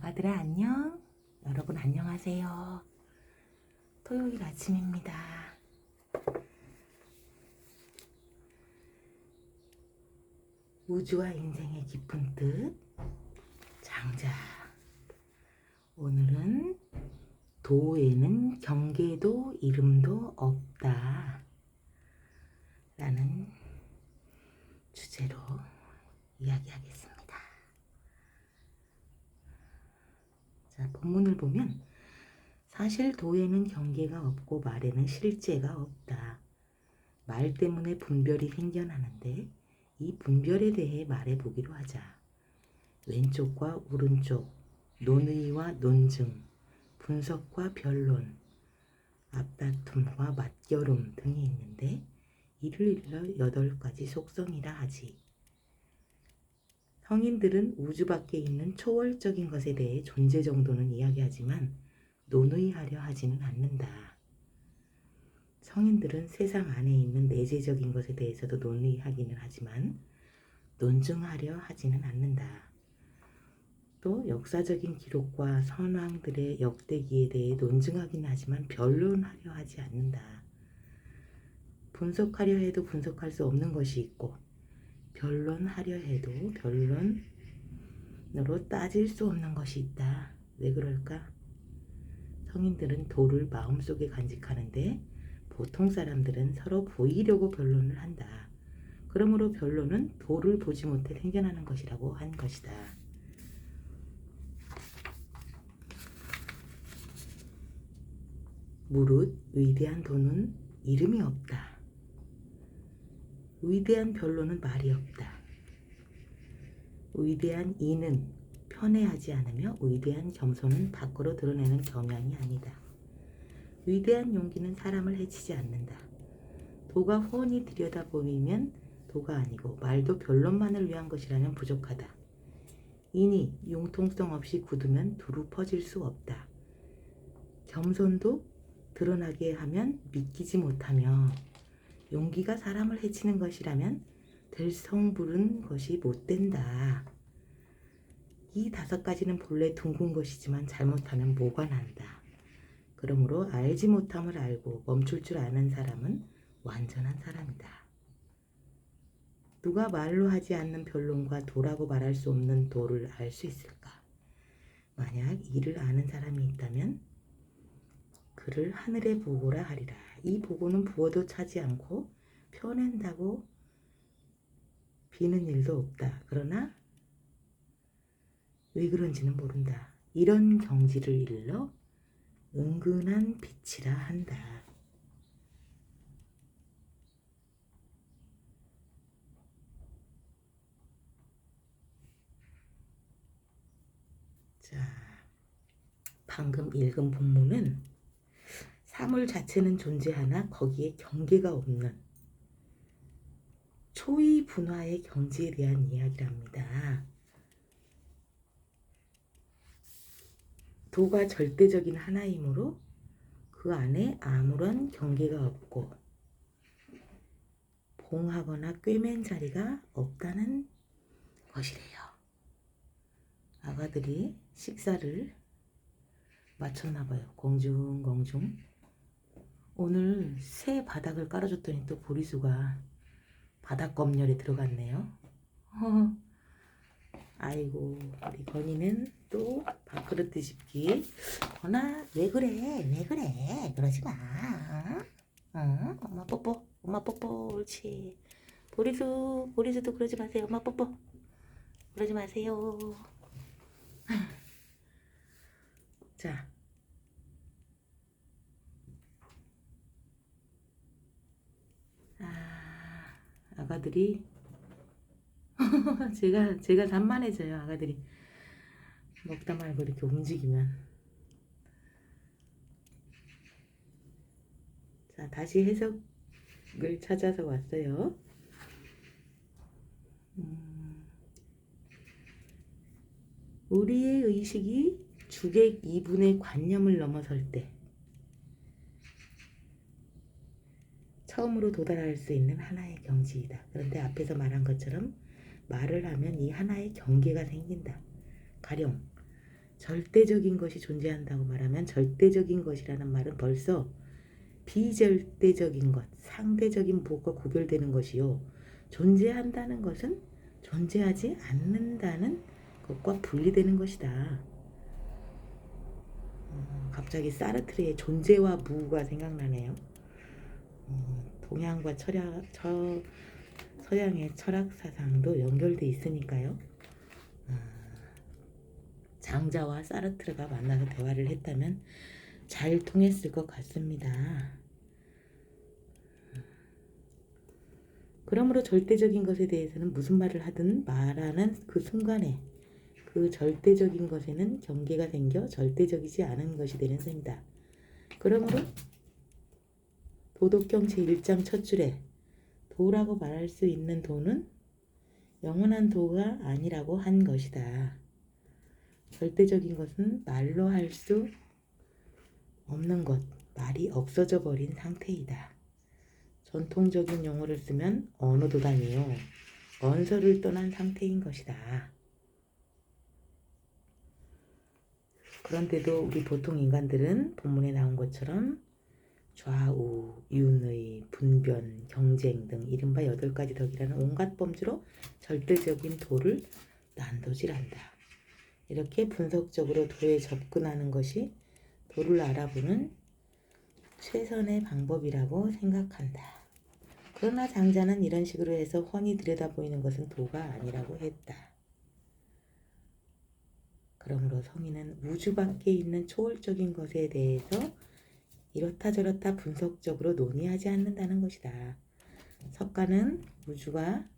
아가들아 안녕. 여러분 안녕하세요. 토요일 아침입니다. 우주와 인생의 깊은 뜻 장자. 오늘은 도에는 경계도 이름도 없다 라는 주제로 이야기하겠습니다. 자, 본문을 보면 사실 도에는 경계가 없고 말에는 실제가 없다. 말 때문에 분별이 생겨나는데 이 분별에 대해 말해보기로 하자. 왼쪽과 오른쪽, 논의와 논증, 분석과 변론, 앞다툼과 맞결음 등이 있는데 이를 일러 8가지 속성이라 하지. 성인들은 우주 밖에 있는 초월적인 것에 대해 존재 정도는 이야기하지만 논의하려 하지는 않는다. 성인들은 세상 안에 있는 내재적인 것에 대해서도 논의하기는 하지만 논증하려 하지는 않는다. 또 역사적인 기록과 선왕들의 역대기에 대해 논증하기는 하지만 변론하려 하지 않는다. 분석하려 해도 분석할 수 없는 것이 있고 변론하려 해도 변론으로 따질 수 없는 것이 있다. 왜 그럴까? 성인들은 도를 마음속에 간직하는데 보통 사람들은 서로 보이려고 변론을 한다. 그러므로 변론은 도를 보지 못해 생겨나는 것이라고 한 것이다. 무릇 위대한 도는 이름이 없다. 위대한 변론은 말이 없다. 위대한 이는 편애하지 않으며 위대한 겸손은 밖으로 드러내는 겸양이 아니다. 위대한 용기는 사람을 해치지 않는다. 도가 훤히 들여다보이면 도가 아니고 말도 변론만을 위한 것이라면 부족하다. 이니 융통성 없이 굳으면 두루 퍼질 수 없다. 겸손도 드러나게 하면 믿기지 못하며 용기가 사람을 해치는 것이라면 들성부른 것이 못된다. 이 5가지는 본래 둥근 것이지만 잘못하면 모가 난다. 그러므로 알지 못함을 알고 멈출 줄 아는 사람은 완전한 사람이다. 누가 말로 하지 않는 변론과 도라고 말할 수 없는 도를 알 수 있을까? 만약 이를 아는 사람이 있다면 그를 하늘의 보고라 하리라. 이 보고는 부어도 차지 않고 펴낸다고 비는 일도 없다. 그러나 왜 그런지는 모른다. 이런 경지를 일러 은근한 빛이라 한다. 자, 방금 읽은 본문은 사물 자체는 존재하나 거기에 경계가 없는 초이 분화의 경지에 대한 이야기랍니다. 도가 절대적인 하나이므로 그 안에 아무런 경계가 없고 봉하거나 꿰맨 자리가 없다는 것이래요. 아가들이 식사를 마쳤나봐요. 공중공중. 오늘 새 바닥을 깔아줬더니 또 보리수가 바닥 검열에 들어갔네요. 아이고, 우리 건이는 또 밥그릇 뒤집기. 건아, 왜 그래? 왜 그래? 그러지 마. 응? 엄마 뽀뽀. 엄마 뽀뽀. 옳지. 보리수도 그러지 마세요. 엄마 뽀뽀. 그러지 마세요. 자. 아가들이 제가 산만해져요. 아가들이 먹다 말고 이렇게 움직이면. 자, 다시 해석을 찾아서 왔어요. 우리의 의식이 주객 2분의 관념을 넘어설 때 처음으로 도달할 수 있는 하나의 경지이다. 그런데 앞에서 말한 것처럼 말을 하면 이 하나의 경계가 생긴다. 가령 절대적인 것이 존재한다고 말하면 절대적인 것이라는 말은 벌써 비절대적인 것, 상대적인 무엇과 구별되는 것이요. 존재한다는 것은 존재하지 않는다는 것과 분리되는 것이다. 갑자기 사르트르의 존재와 무가 생각나네요. 동양과 서양의 철학 사상도 연결돼 있으니까요. 장자와 사르트르가 만나서 대화를 했다면 잘 통했을 것 같습니다. 그러므로 절대적인 것에 대해서는 무슨 말을 하든 말하는 그 순간에 그 절대적인 것에는 경계가 생겨 절대적이지 않은 것이 되는 셈이다. 그러므로 도덕경 제1장 첫 줄에 도라고 말할 수 있는 도는 영원한 도가 아니라고 한 것이다. 절대적인 것은 말로 할 수 없는 것, 말이 없어져 버린 상태이다. 전통적인 용어를 쓰면 언어도단이요. 언서를 떠난 상태인 것이다. 그런데도 우리 보통 인간들은 본문에 나온 것처럼 좌우, 윤의, 분변, 경쟁 등 이른바 8가지 덕이라는 온갖 범주로 절대적인 도를 난도질한다. 이렇게 분석적으로 도에 접근하는 것이 도를 알아보는 최선의 방법이라고 생각한다. 그러나 장자는 이런 식으로 해서 훤히 들여다보이는 것은 도가 아니라고 했다. 그러므로 성인은 우주 밖에 있는 초월적인 것에 대해서 이렇다 저렇다 분석적으로 논의하지 않는다는 것이다. 석가는 우주가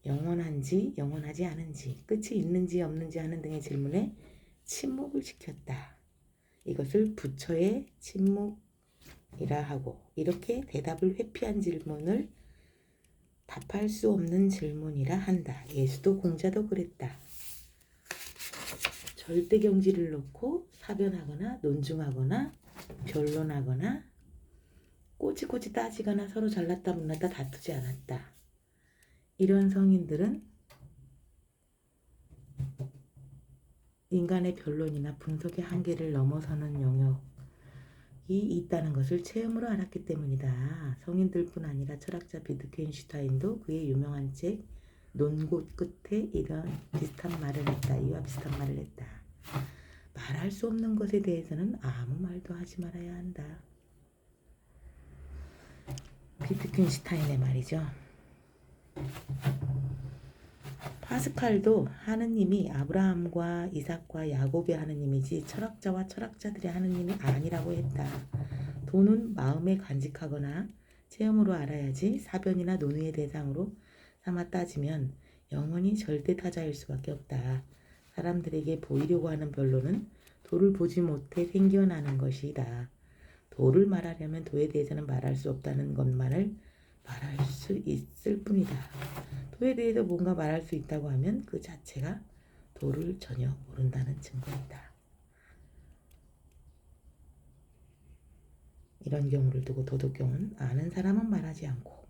영원한지 영원하지 않은지 끝이 있는지 없는지 하는 등의 질문에 침묵을 시켰다. 이것을 부처의 침묵이라 하고 이렇게 대답을 회피한 질문을 답할 수 없는 질문이라 한다. 예수도 공자도 그랬다. 절대경지를 놓고 사변하거나 논중하거나 변론하거나 꼬치꼬치 따지거나 서로 잘났다 못났다 다투지 않았다. 이런 성인들은 인간의 변론이나 분석의 한계를 넘어서는 영역이 있다는 것을 체험으로 알았기 때문이다. 성인들뿐 아니라 철학자 비트겐슈타인도 그의 유명한 책 논곳 끝에 이런 비슷한 말을 했다. 이와 비슷한 말을 했다. 말할 수 없는 것에 대해서는 아무 말도 하지 말아야 한다. 비트겐슈타인의 말이죠. 파스칼도 하느님이 아브라함과 이삭과 야곱의 하느님이지 철학자와 철학자들의 하느님이 아니라고 했다. 도는 마음에 간직하거나 체험으로 알아야지 사변이나 논의의 대상으로 삼아 따지면 영원히 절대타자일 수밖에 없다. 사람들에게 보이려고 하는 변론은 도를 보지 못해 생겨나는 것이다. 도를 말하려면 도에 대해서는 말할 수 없다는 것만을 말할 수 있을 뿐이다. 도에 대해서 뭔가 말할 수 있다고 하면 그 자체가 도를 전혀 모른다는 증거이다. 이런 경우를 두고 도덕경은 아는 사람은 말하지 않고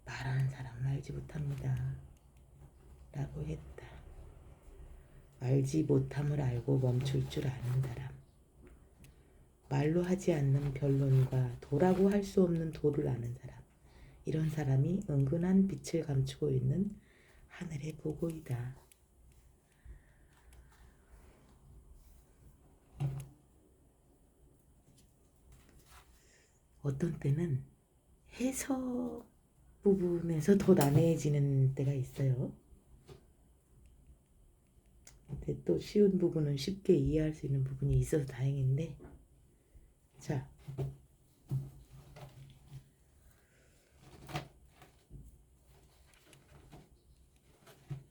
말하는 사람은 알지 못합니다. 라고 했다. 알지 못함을 알고 멈출 줄 아는 사람. 말로 하지 않는 변론과 도라고 할 수 없는 도를 아는 사람. 이런 사람이 은근한 빛을 감추고 있는 하늘의 보고이다. 어떤 때는 해석 부분에서 더 난해해지는 때가 있어요. 근데 또 쉬운 부분은 쉽게 이해할 수 있는 부분이 있어서 다행인데, 자,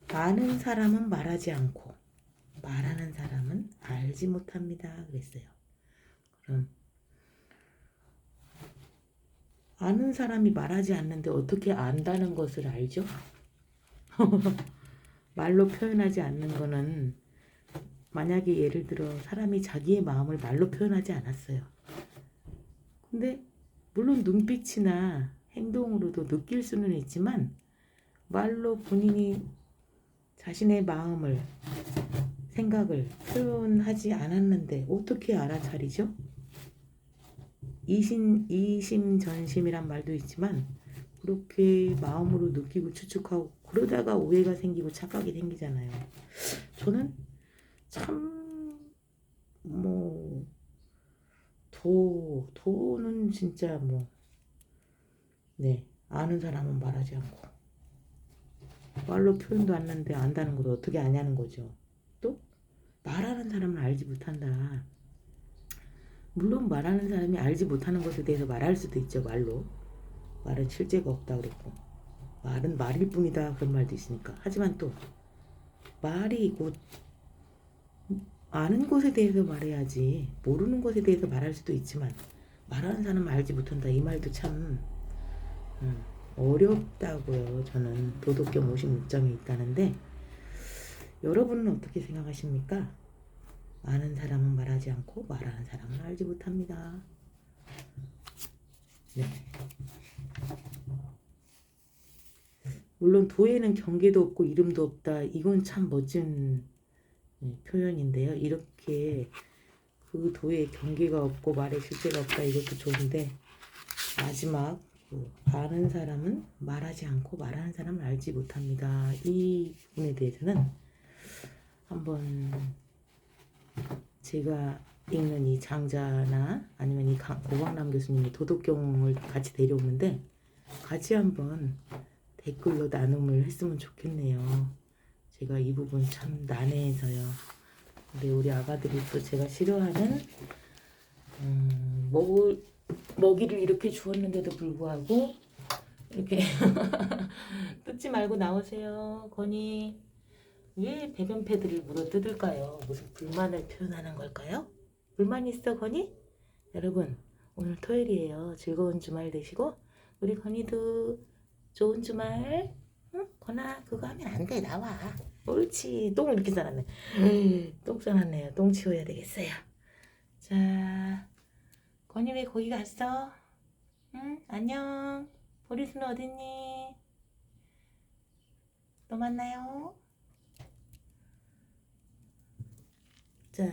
아는 사람은 말하지 않고 말하는 사람은 알지 못합니다. 그랬어요. 그럼 아는 사람이 말하지 않는데 어떻게 안다는 것을 알죠? 말로 표현하지 않는 거는 만약에 예를 들어 사람이 자기의 마음을 말로 표현하지 않았어요. 근데 물론 눈빛이나 행동으로도 느낄 수는 있지만 말로 본인이 자신의 마음을 생각을 표현하지 않았는데 어떻게 알아차리죠? 이심전심이란 말도 있지만 그렇게 마음으로 느끼고 추측하고 그러다가 오해가 생기고 착각이 생기잖아요. 저는 참 뭐 도는 진짜 뭐 네, 아는 사람은 말하지 않고 말로 표현도 안 하는데 안다는 걸 어떻게 아냐는 거죠. 또 말하는 사람은 알지 못한다. 물론 말하는 사람이 알지 못하는 것에 대해서 말할 수도 있죠. 말로. 말은 실제가 없다 그랬고 말은 말일 뿐이다 그런 말도 있으니까. 하지만 또 말이 곧 아는 것에 대해서 말해야지 모르는 것에 대해서 말할 수도 있지만 말하는 사람은 알지 못한다 이 말도 참 어렵다고요. 저는 도덕경 56점이 있다는데 여러분은 어떻게 생각하십니까? 아는 사람은 말하지 않고 말하는 사람은 알지 못합니다. 네. 물론 도에는 경계도 없고 이름도 없다. 이건 참 멋진 표현인데요. 이렇게 그 도에 경계가 없고 말에 실제가 없다. 이것도 좋은데 마지막 아는 사람은 말하지 않고 말하는 사람은 알지 못합니다. 이 부분에 대해서는 한번 제가 읽는 이 장자나 아니면 이 고광남 교수님이 도덕경을 같이 데려오는데 같이 한번 댓글로 나눔을 했으면 좋겠네요. 제가 이 부분 참 난해해서요. 근데 우리 아가들이 또 제가 싫어하는 먹이를 이렇게 주었는데도 불구하고 이렇게 뜯지 말고 나오세요. 건이 왜 배변 패드를 물어 뜯을까요? 무슨 불만을 표현하는 걸까요? 불만 있어 건이? 여러분 오늘 토요일이에요. 즐거운 주말 되시고 우리 건이도 좋은 주말. 응? 건아 그거 하면 안 돼. 나와. 옳지. 똥을 이렇게 싸놨네. 똥 싸놨네요. 똥 치워야 되겠어요. 자 건이 왜 거기 갔어? 응? 안녕. 보리수는 어딨니? 또 만나요. 자